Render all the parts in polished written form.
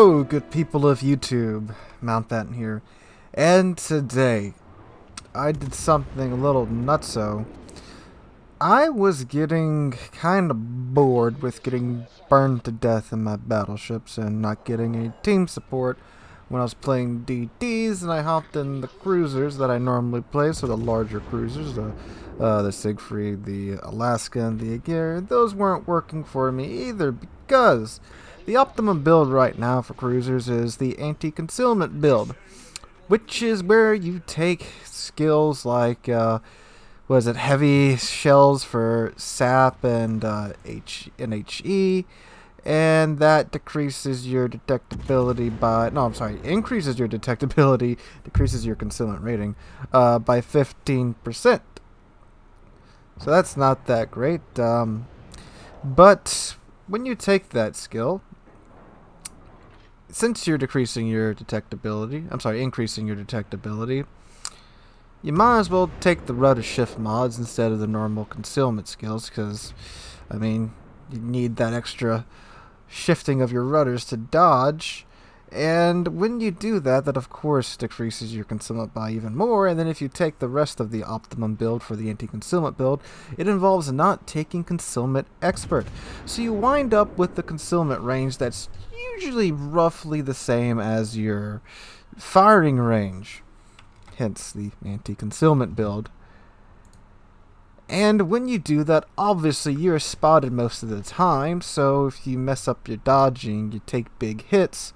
Hello, good people of YouTube. Mountbatten here. And today, I did something a little nutso. I was getting kind of bored with getting burned to death in my battleships and not getting any team support when I was playing DDs, and I hopped in the cruisers that I normally play, so the larger cruisers, the Siegfried, the Alaska, and the Aegir. Those weren't working for me either because the optimum build right now for cruisers is the Anti-Concealment build, which is where you take skills like, was it heavy shells for SAP and HE, and that decreases your detectability by, no, I'm sorry, increases your detectability, decreases your concealment rating by 15%. So that's not that great, but when you take that skill, since you're increasing your detectability, you might as well take the rudder shift mods instead of the normal concealment skills, because, I mean, you need that extra shifting of your rudders to dodge, and when you do that, that of course decreases your concealment by even more. And then if you take the rest of the optimum build for the anti-concealment build, it involves not taking concealment expert, so you wind up with the concealment range that's usually roughly the same as your firing range, hence the anti-concealment build. And when you do that, obviously you're spotted most of the time, so if you mess up your dodging, you take big hits,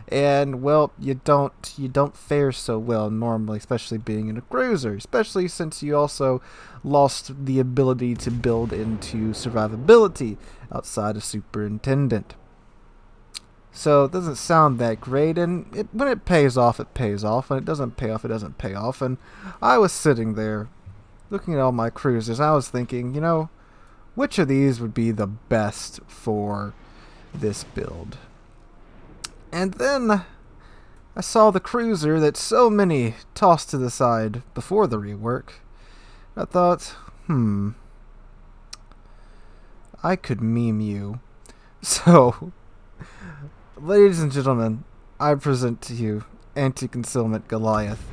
and well, you don't fare so well normally, especially being in a cruiser, especially since you also lost the ability to build into survivability outside of Superintendent. So it doesn't sound that great, and when it pays off, it pays off. When it doesn't pay off, it doesn't pay off. And I was sitting there looking at all my cruisers, I was thinking, you know, which of these would be the best for this build? And then I saw the cruiser that so many tossed to the side before the rework. I thought, I could meme you. So, ladies and gentlemen, I present to you Anti-Concealment Goliath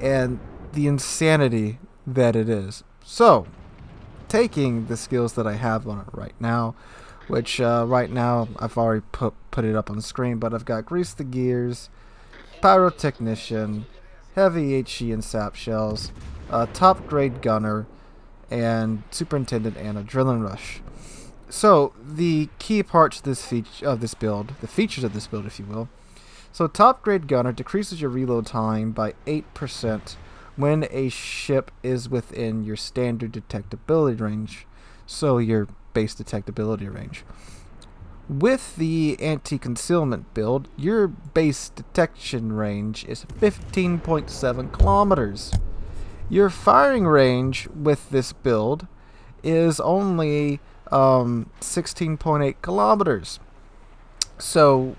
and the insanity that it is. So, taking the skills that I have on it right now, which right now I've already put it up on the screen, but I've got Grease the Gears, Pyrotechnician, Heavy HE and Sap Shells, Top Grade Gunner, and Superintendent and Adrenaline Rush. So the key parts of this build, the features of this build, if you will. So Top Grade Gunner decreases your reload time by 8% when a ship is within your standard detectability range, so your base detectability range. With the anti-concealment build, your base detection range is 15.7 kilometers. Your firing range with this build is only 16.8 kilometers. So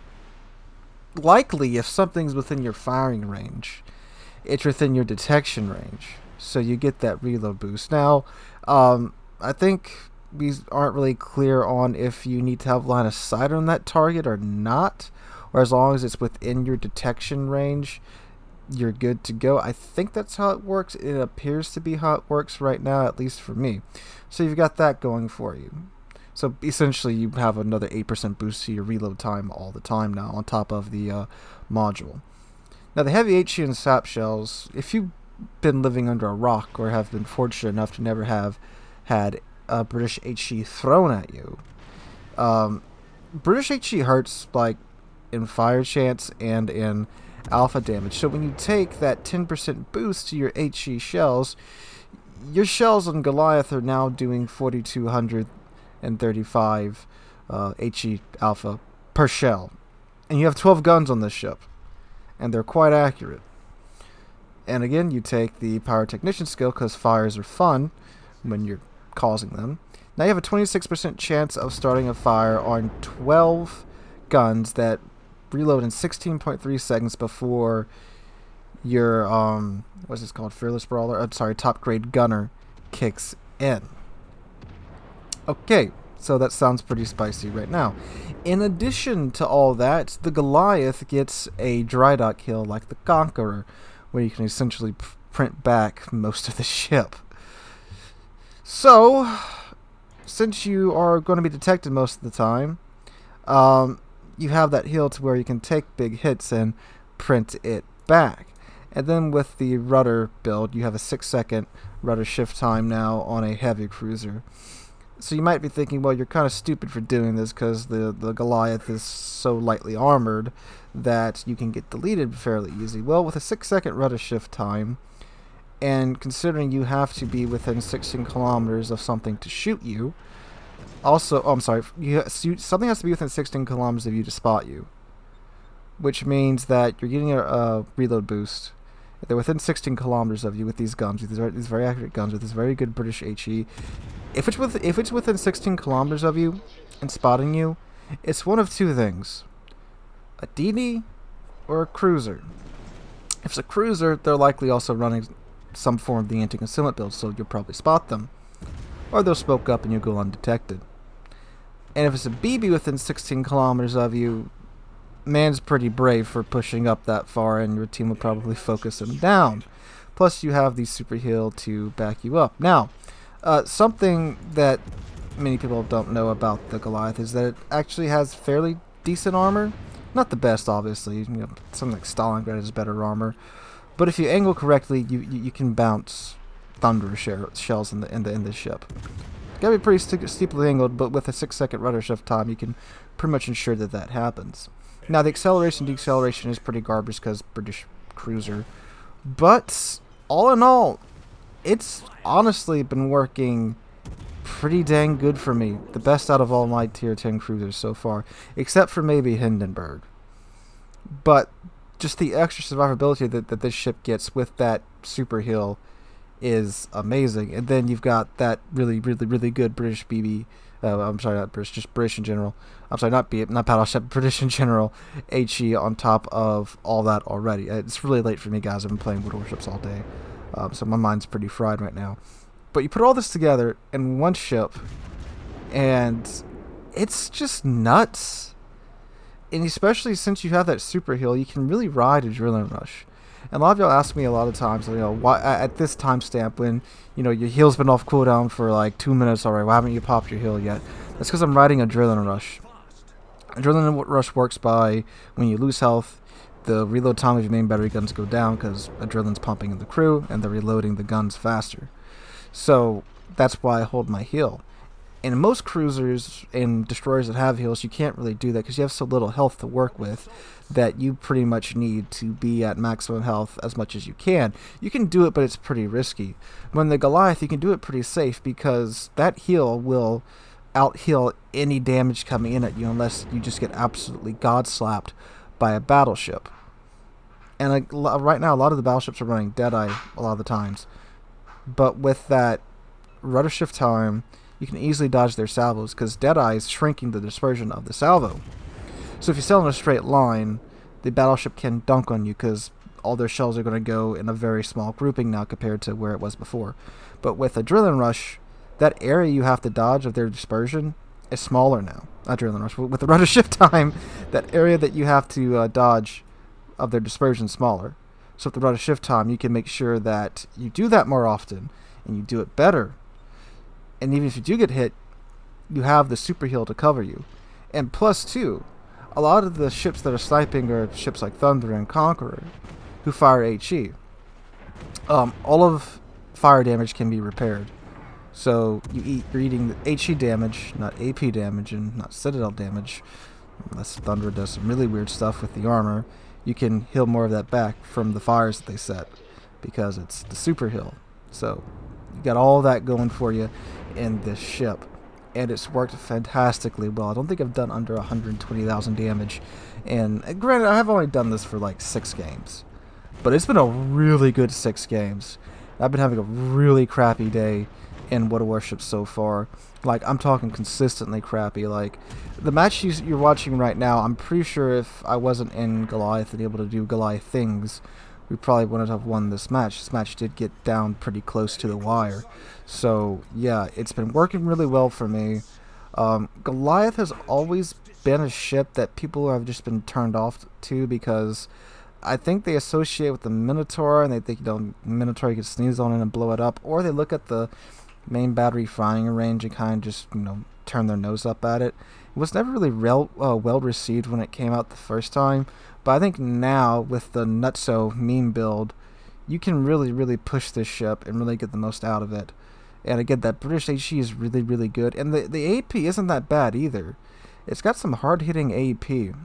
likely if something's within your firing range, it's within your detection range, so you get that reload boost. Now, I think we aren't really clear on if you need to have line of sight on that target or not, or as long as it's within your detection range, you're good to go. I think that's how it works. It appears to be how it works right now, at least for me. So you've got that going for you. So essentially you have another 8% boost to your reload time all the time now on top of the module. Now the heavy HE and sap shells, if you've been living under a rock or have been fortunate enough to never have had a British HE thrown at you, British HE hurts like in fire chance and in alpha damage. So when you take that 10% boost to your HE shells, your shells on Goliath are now doing 4,235 HE alpha per shell. And you have 12 guns on this ship, and they're quite accurate. And again, you take the Pyrotechnician skill because fires are fun when you're causing them. Now you have a 26% chance of starting a fire on 12 guns that reload in 16.3 seconds before your what's this called, Fearless Brawler? I'm sorry, Top Grade Gunner kicks in. Okay, So that sounds pretty spicy right now. In addition to all that, the Goliath gets a Drydock kill like the Conqueror, where you can essentially print back most of the ship. So, since you are going to be detected most of the time, you have that heal to where you can take big hits and print it back. And then with the rudder build, you have a 6-second rudder shift time now on a heavy cruiser. So you might be thinking, well, you're kind of stupid for doing this because the Goliath is so lightly armored that you can get deleted fairly easy. Well, with a 6-second rudder shift time, and considering you have to be within 16 kilometers of something to shoot you, also, oh, I'm sorry, something has to be within 16 kilometers of you to spot you, which means that you're getting a reload boost. They're within 16 kilometers of you with these guns, with these very accurate guns, with this very good British HE. If it's within 16 kilometers of you and spotting you, it's one of two things: a DD or a cruiser. If it's a cruiser, they're likely also running some form of the anti-concealment build, so you'll probably spot them, or they'll smoke up and you'll go undetected. And if it's a BB within 16 kilometers of you, man's pretty brave for pushing up that far, and your team will probably focus him down. Plus, you have the super heal to back you up. Now, something that many people don't know about the Goliath is that it actually has fairly decent armor. Not the best, obviously. Something like Stalingrad has better armor, but if you angle correctly, you can bounce thunder shells in the ship. Gotta be pretty steeply angled, but with a 6-second rudder shift time, you can pretty much ensure that happens. Now, the acceleration-deceleration is pretty garbage because British cruiser. But, all in all, it's honestly been working pretty dang good for me. The best out of all my Tier 10 cruisers so far. Except for maybe Hindenburg. But, just the extra survivability that this ship gets with that super heal is amazing. And then you've got that really good British BB... I'm sorry, not British, just British in general. I'm sorry, not Battleship, British in general. HE on top of all that already. It's really late for me, guys. I've been playing Warships all day, so my mind's pretty fried right now. But you put all this together in one ship, and it's just nuts. And especially since you have that super heal, you can really ride Adrenaline Rush. And a lot of y'all ask me a lot of times, why at this timestamp when, your heal's been off cooldown for like 2 minutes already, why haven't you popped your heal yet? That's because I'm riding Adrenaline Rush. Adrenaline Rush works by when you lose health, the reload time of your main battery guns go down because adrenaline's pumping in the crew and they're reloading the guns faster. So that's why I hold my heal. And in most cruisers and destroyers that have heals, you can't really do that because you have so little health to work with that you pretty much need to be at maximum health as much as you can. You can do it, but it's pretty risky. When the Goliath, you can do it pretty safe because that heal will out-heal any damage coming in at you unless you just get absolutely god-slapped by a battleship. And right now, a lot of the battleships are running Deadeye a lot of the times. But with that rudder shift time, you can easily dodge their salvos because Deadeye is shrinking the dispersion of the salvo. So if you sail in a straight line, the battleship can dunk on you because all their shells are going to go in a very small grouping now compared to where it was before. But with Adrenaline Rush, that area you have to dodge of their dispersion is smaller now. Adrenaline Rush. With the rudder shift time, that area that you have to dodge of their dispersion is smaller. So with the rudder shift time, you can make sure that you do that more often and you do it better. And even if you do get hit, you have the super heal to cover you. And plus, too, a lot of the ships that are sniping are ships like Thunder and Conqueror, who fire HE. All of fire damage can be repaired. So you're eating the HE damage, not AP damage, and not Citadel damage. Unless Thunder does some really weird stuff with the armor, you can heal more of that back from the fires that they set, because it's the super heal. So you got all that going for you in this ship, and it's worked fantastically well. I don't think I've done under 120,000 damage, and granted, I have only done this for like 6 games, but it's been a really good 6 games. I've been having a really crappy day in Warships so far. Like, I'm talking consistently crappy. Like, the match you're watching right now, I'm pretty sure if I wasn't in Goliath and able to do Goliath things, we probably wouldn't have won this match. This match did get down pretty close to the wire. So, yeah, it's been working really well for me. Goliath has always been a ship that people have just been turned off to because I think they associate with the Minotaur and they think, Minotaur you can sneeze on it and blow it up, or they look at the main battery firing range and kind of just, turn their nose up at it. It was never really well received when it came out the first time, but I think now with the Nutso meme build, you can really push this ship and really get the most out of it. And again, that British HE is really good, and the AP isn't that bad either. It's got some hard-hitting AP,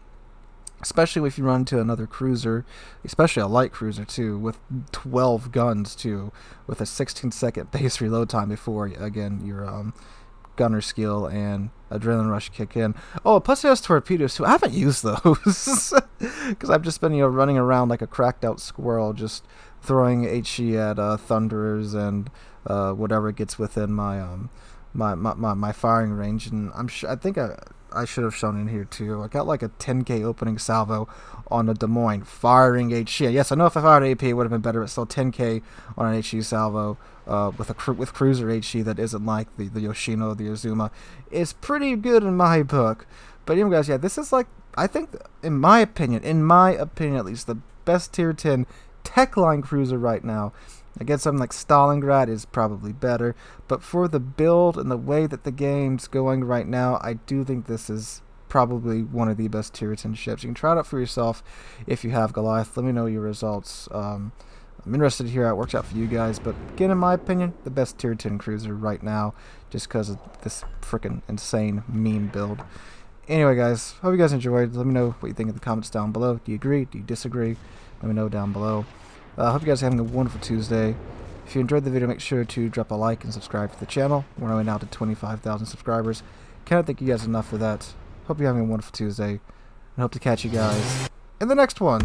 especially if you run into another cruiser, especially a light cruiser too, with 12 guns too, with a 16-second base reload time before, again, your gunner skill and adrenaline rush kick in. Oh, plus it has torpedoes too. I haven't used those because I've just been running around like a cracked out squirrel, just throwing HE at thunderers and whatever gets within my my firing range. And I think I should have shown in here too. I got like a 10k opening salvo on a Des Moines firing HE. Yes, I know if I fired AP it would have been better, but still 10k on an HE salvo with cruiser HE that isn't like the Yoshino, the Azuma, is pretty good in my book. But anyway, guys, yeah, this is like, I think, in my opinion at least, the best tier 10 tech line cruiser right now. Again, something like Stalingrad is probably better, but for the build and the way that the game's going right now, I do think this is probably one of the best tier 10 ships. You can try it out for yourself if you have Goliath. Let me know your results. I'm interested to hear how it works out for you guys, but again, in my opinion, the best tier 10 cruiser right now, just because of this freaking insane meme build. Anyway, guys, hope you guys enjoyed. Let me know what you think in the comments down below. Do you agree? Do you disagree? Let me know down below. I hope you guys are having a wonderful Tuesday. If you enjoyed the video, make sure to drop a like and subscribe to the channel. We're only now to 25,000 subscribers. Cannot thank you guys enough for that. Hope you're having a wonderful Tuesday, and hope to catch you guys in the next one.